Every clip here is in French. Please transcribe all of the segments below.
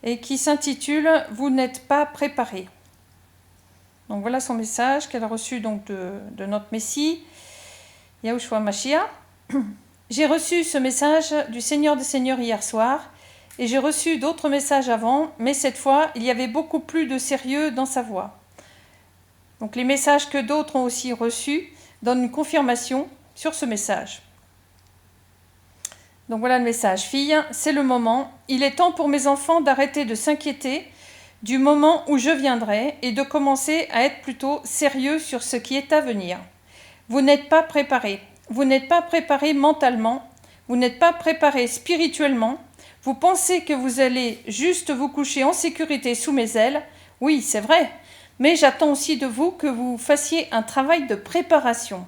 et qui s'intitule « Vous n'êtes pas préparés ». Donc voilà son message qu'elle a reçu donc de notre Messie, Yahushua Mashiach. J'ai reçu ce message du Seigneur des Seigneurs hier soir, et j'ai reçu d'autres messages avant, mais cette fois, il y avait beaucoup plus de sérieux dans sa voix. Donc les messages que d'autres ont aussi reçus donnent une confirmation sur ce message. Donc voilà le message. Fille, c'est le moment. Il est temps pour mes enfants d'arrêter de s'inquiéter du moment où je viendrai et de commencer à être plutôt sérieux sur ce qui est à venir. Vous n'êtes pas préparés. Vous n'êtes pas préparés mentalement. Vous n'êtes pas préparés spirituellement. Vous pensez que vous allez juste vous coucher en sécurité sous mes ailes. Oui, c'est vrai. Mais j'attends aussi de vous que vous fassiez un travail de préparation.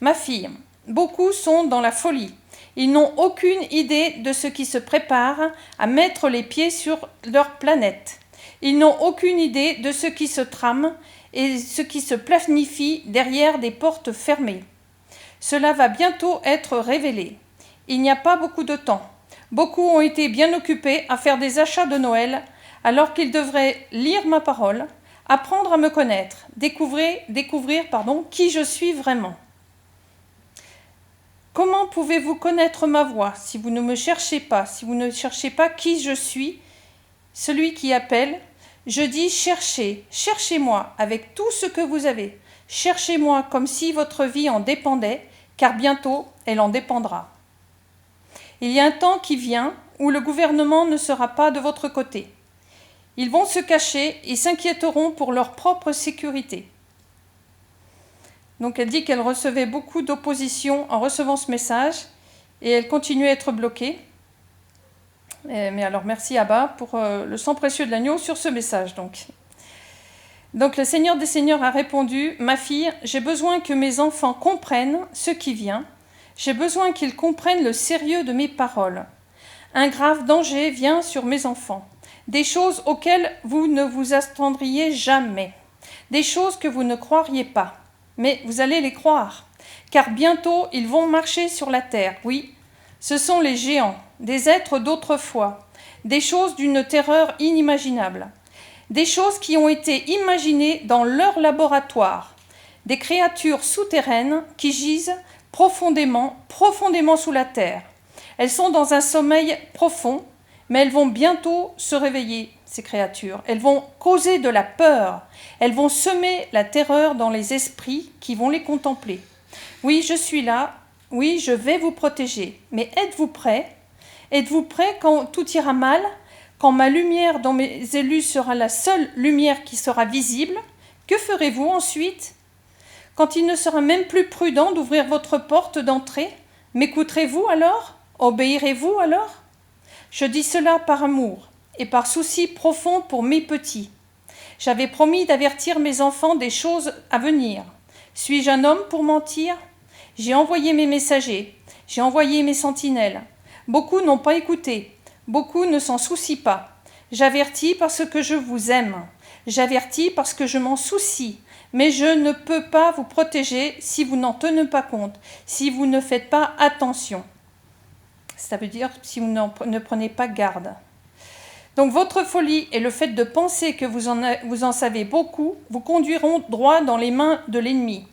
Ma fille, beaucoup sont dans la folie. Ils n'ont aucune idée de ce qui se prépare à mettre les pieds sur leur planète. Ils n'ont aucune idée de ce qui se trame et ce qui se planifie derrière des portes fermées. Cela va bientôt être révélé. Il n'y a pas beaucoup de temps. Beaucoup ont été bien occupés à faire des achats de Noël, alors qu'ils devraient lire ma parole, apprendre à me connaître, découvrir qui je suis vraiment. Comment pouvez-vous connaître ma voix si vous ne me cherchez pas, si vous ne cherchez pas qui je suis, celui qui appelle? Je dis cherchez, cherchez-moi avec tout ce que vous avez. Cherchez-moi comme si votre vie en dépendait, car bientôt elle en dépendra. Il y a un temps qui vient où le gouvernement ne sera pas de votre côté. Ils vont se cacher et s'inquiéteront pour leur propre sécurité. Donc elle dit qu'elle recevait beaucoup d'opposition en recevant ce message et elle continue à être bloquée. Mais alors merci Abba pour le sang précieux de l'agneau sur ce message. Donc le Seigneur des Seigneurs a répondu « Ma fille, j'ai besoin que mes enfants comprennent ce qui vient. J'ai besoin qu'ils comprennent le sérieux de mes paroles. Un grave danger vient sur mes enfants. Des choses auxquelles vous ne vous attendriez jamais. Des choses que vous ne croiriez pas. Mais vous allez les croire, car bientôt ils vont marcher sur la terre, oui. Ce sont les géants, des êtres d'autrefois, des choses d'une terreur inimaginable, des choses qui ont été imaginées dans leur laboratoire, des créatures souterraines qui gisent profondément sous la terre. Elles sont dans un sommeil profond, mais elles vont bientôt se réveiller, ces créatures. Elles vont causer de la peur. Elles vont semer la terreur dans les esprits qui vont les contempler. Oui, je suis là. Oui, je vais vous protéger. Mais êtes-vous prêts? Êtes-vous prêts quand tout ira mal? Quand ma lumière dans mes élus sera la seule lumière qui sera visible? Que ferez-vous ensuite? Quand il ne sera même plus prudent d'ouvrir votre porte d'entrée, m'écouterez-vous alors? Obéirez-vous alors? Je dis cela par amour et par souci profond pour mes petits. J'avais promis d'avertir mes enfants des choses à venir. Suis-je un homme pour mentir? J'ai envoyé mes messagers, j'ai envoyé mes sentinelles. Beaucoup n'ont pas écouté, beaucoup ne s'en soucient pas. J'avertis parce que je vous aime, j'avertis parce que je m'en soucie, mais je ne peux pas vous protéger si vous n'en tenez pas compte, si vous ne faites pas attention. Ça veut dire si vous ne prenez pas garde. Donc votre folie et le fait de penser que vous en savez beaucoup vous conduiront droit dans les mains de l'ennemi,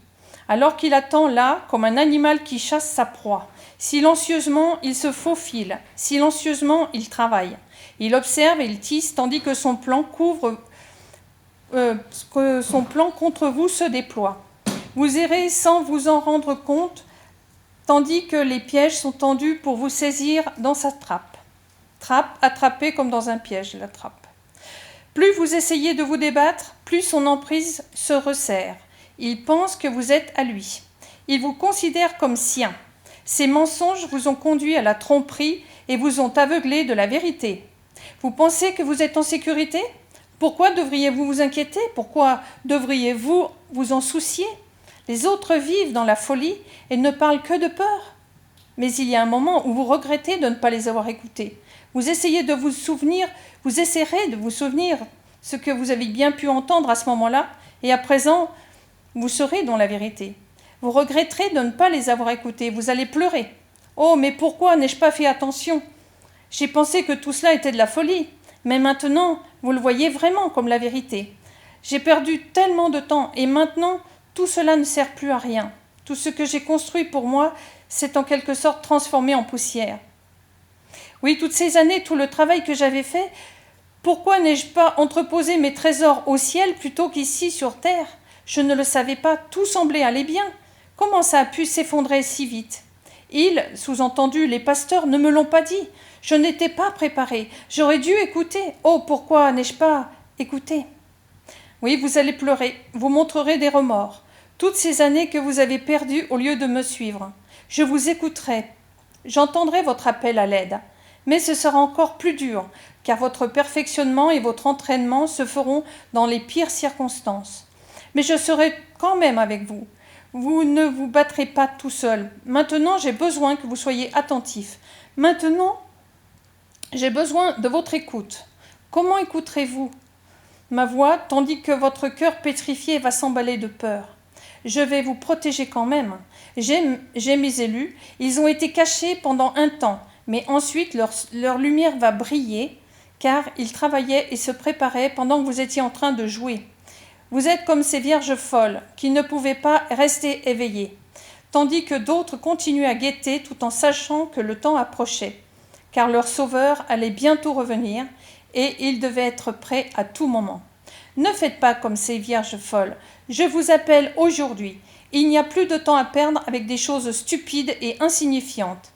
alors qu'il attend là comme un animal qui chasse sa proie. Silencieusement, il se faufile, silencieusement, il travaille. Il observe et il tisse tandis que son plan contre vous se déploie. Vous errez sans vous en rendre compte, tandis que les pièges sont tendus pour vous saisir dans sa trappe. Trappe, attrapée comme dans un piège, la trappe. Plus vous essayez de vous débattre, plus son emprise se resserre. Il pense que vous êtes à lui. Il vous considère comme sien. Ces mensonges vous ont conduit à la tromperie et vous ont aveuglé de la vérité. Vous pensez que vous êtes en sécurité? Pourquoi devriez-vous vous inquiéter? Pourquoi devriez-vous vous en soucier? Les autres vivent dans la folie et ne parlent que de peur. Mais il y a un moment où vous regrettez de ne pas les avoir écoutés. Vous essayerez de vous souvenir ce que vous avez bien pu entendre à ce moment-là, et à présent, vous serez dans la vérité. Vous regretterez de ne pas les avoir écoutés, vous allez pleurer. Oh, mais pourquoi n'ai-je pas fait attention? J'ai pensé que tout cela était de la folie. Mais maintenant, vous le voyez vraiment comme la vérité. J'ai perdu tellement de temps et maintenant, tout cela ne sert plus à rien. Tout ce que j'ai construit pour moi s'est en quelque sorte transformé en poussière. Oui, toutes ces années, tout le travail que j'avais fait, pourquoi n'ai-je pas entreposé mes trésors au ciel plutôt qu'ici sur terre? Je ne le savais pas, tout semblait aller bien. Comment ça a pu s'effondrer si vite? Ils, sous-entendu, les pasteurs, ne me l'ont pas dit. Je n'étais pas préparée. J'aurais dû écouter. Oh, pourquoi n'ai-je pas écouté? Oui, vous allez pleurer. Vous montrerez des remords. Toutes ces années que vous avez perdues au lieu de me suivre. Je vous écouterai. J'entendrai votre appel à l'aide. Mais ce sera encore plus dur, car votre perfectionnement et votre entraînement se feront dans les pires circonstances. Mais je serai quand même avec vous. Vous ne vous battrez pas tout seul. Maintenant, j'ai besoin que vous soyez attentifs. Maintenant, j'ai besoin de votre écoute. Comment écouterez-vous ma voix, tandis que votre cœur pétrifié va s'emballer de peur? Je vais vous protéger quand même. J'ai mes élus, ils ont été cachés pendant un temps, mais ensuite leur lumière va briller, car ils travaillaient et se préparaient pendant que vous étiez en train de jouer. Vous êtes comme ces vierges folles, qui ne pouvaient pas rester éveillées, tandis que d'autres continuaient à guetter tout en sachant que le temps approchait, car leur sauveur allait bientôt revenir, et ils devaient être prêts à tout moment. Ne faites pas comme ces vierges folles. Je vous appelle aujourd'hui. Il n'y a plus de temps à perdre avec des choses stupides et insignifiantes.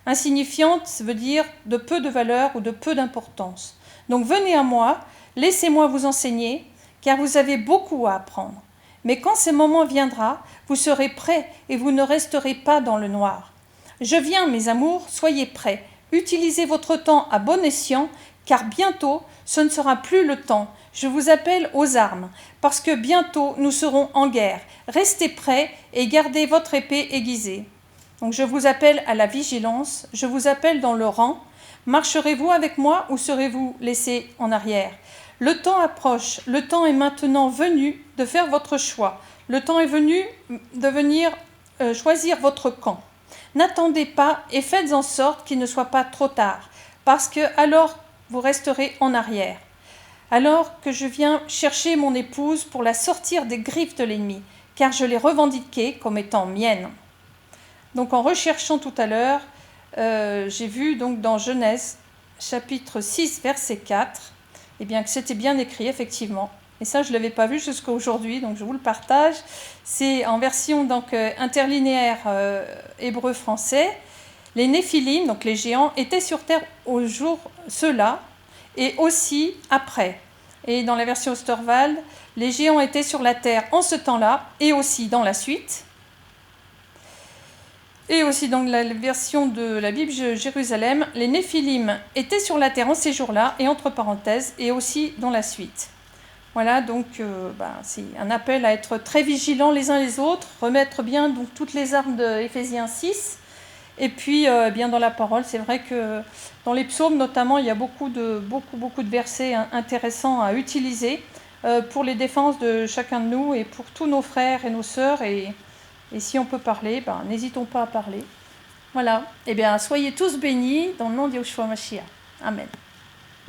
Insignifiante, ça veut dire de peu de valeur ou de peu d'importance. Donc venez à moi, laissez-moi vous enseigner, car vous avez beaucoup à apprendre. Mais quand ce moment viendra, vous serez prêts et vous ne resterez pas dans le noir. Je viens, mes amours, soyez prêts. Utilisez votre temps à bon escient, car bientôt, ce ne sera plus le temps. Je vous appelle aux armes, parce que bientôt nous serons en guerre. Restez prêts et gardez votre épée aiguisée. Donc je vous appelle à la vigilance, je vous appelle dans le rang. Marcherez-vous avec moi ou serez-vous laissés en arrière? Le temps approche, le temps est maintenant venu de faire votre choix. Le temps est venu de venir choisir votre camp. N'attendez pas et faites en sorte qu'il ne soit pas trop tard, parce que alors vous resterez en arrière. Alors que je viens chercher mon épouse pour la sortir des griffes de l'ennemi, car je l'ai revendiquée comme étant mienne. Donc en recherchant tout à l'heure, j'ai vu donc dans Genèse, chapitre 6, verset 4, eh bien que c'était bien écrit, effectivement. Et ça, je ne l'avais pas vu jusqu'à aujourd'hui, donc je vous le partage. C'est en version donc, interlinéaire hébreu-français. Les Néphilim, donc les géants, étaient sur terre au jour ceux-là, et aussi après. Et dans la version Osterwald, les géants étaient sur la terre en ce temps-là, et aussi dans la suite. Et aussi dans la version de la Bible Jérusalem, les Néphilim étaient sur la terre en ces jours-là, et entre parenthèses, et aussi dans la suite. Voilà, donc c'est un appel à être très vigilants les uns les autres, remettre bien donc, toutes les armes d'Éphésiens 6. Et puis, bien dans la parole, c'est vrai que dans les psaumes notamment, il y a beaucoup de versets intéressants à utiliser pour les défenses de chacun de nous et pour tous nos frères et nos sœurs. Et si on peut parler, n'hésitons pas à parler. Voilà, et bien soyez tous bénis dans le nom de Yeshua Mashiach. Amen.